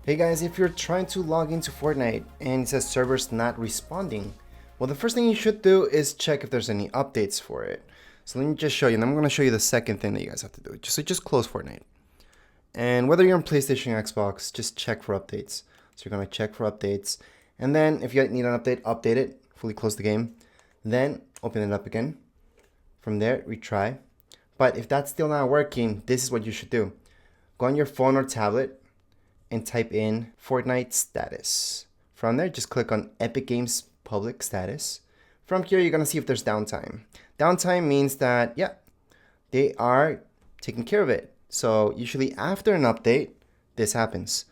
Hey guys, if you're trying to log into Fortnite and it says servers not responding, well, the first thing you should do is check if there's any updates for it. So let me just show you, and I'm going to show you the second thing that you guys have to do. Just close Fortnite. And whether you're on PlayStation or Xbox, just check for updates. So you're going to check for updates. And then if you need an update, update it. Fully close the game. Then open it up again. From there, retry. But if that's still not working, this is what you should do. Go on your phone or tablet and type in Fortnite status. From there, just click on Epic Games public status. From here, you're gonna see if there's downtime. Downtime means that, yeah, they are taking care of it. So usually after an update, this happens.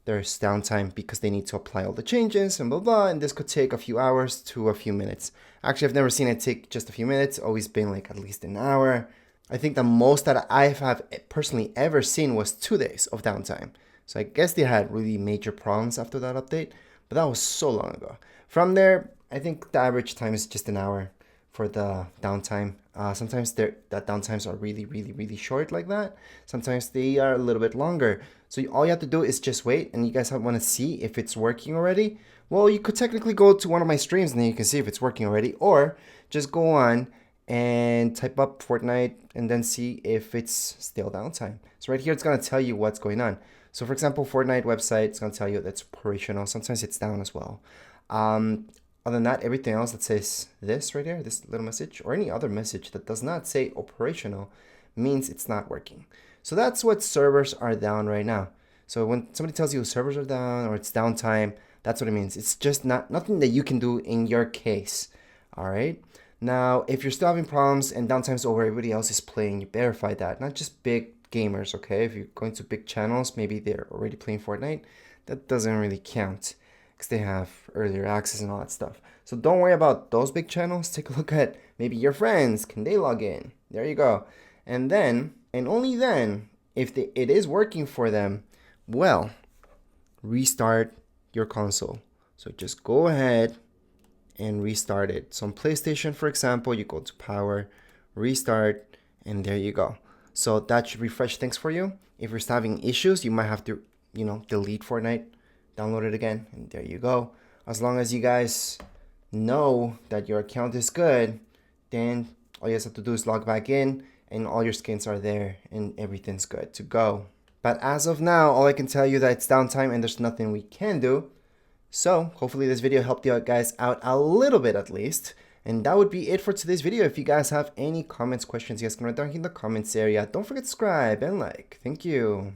There's downtime because they need to apply all the changes and blah blah, and this could take a few hours to a few minutes. Actually, I've never seen it take just a few minutes, always been like at least an hour. I think the most that I have personally ever seen was 2 days of downtime. So I guess they had really major problems after that update, but that was so long ago. From there, I think the average time is just an hour for the downtime. Sometimes that downtimes are really short like that. Sometimes they are a little bit longer. So all you have to do is just wait, and you guys want to see if it's working already. Well, you could technically go to one of my streams and then you can see if it's working already, or just go on and type up Fortnite and then see if it's still downtime. So right here, it's gonna tell you what's going on. So for example, Fortnite website, it's gonna tell you that's operational. Sometimes it's down as well. Other than that, everything else that says this right here, this little message, or any other message that does not say operational, means it's not working. So that's what servers are down right now. So when somebody tells you servers are down or it's downtime, that's what it means. It's just nothing that you can do in your case. All right. Now, if you're still having problems and downtime's over, everybody else is playing, you verify that. Not just big gamers, okay? If you're going to big channels, maybe they're already playing Fortnite, that doesn't really count because they have earlier access and all that stuff. So don't worry about those big channels. Take a look at maybe your friends. Can they log in? There you go. And then, and only then, if it is working for them, well, restart your console. So just go ahead and restart it. So on PlayStation, for example, you go to power, restart, and there you go. So that should refresh things for you. If you're still having issues, you might have to, delete Fortnite, download it again, and there you go. As long as you guys know that your account is good, then all you guys have to do is log back in, and all your skins are there, and everything's good to go. But as of now, all I can tell you that it's downtime, and there's nothing we can do. So hopefully this video helped you guys out a little bit at least. And that would be it for today's video. If you guys have any comments, questions, you guys can write down in the comments area. Don't forget to subscribe and like. Thank you.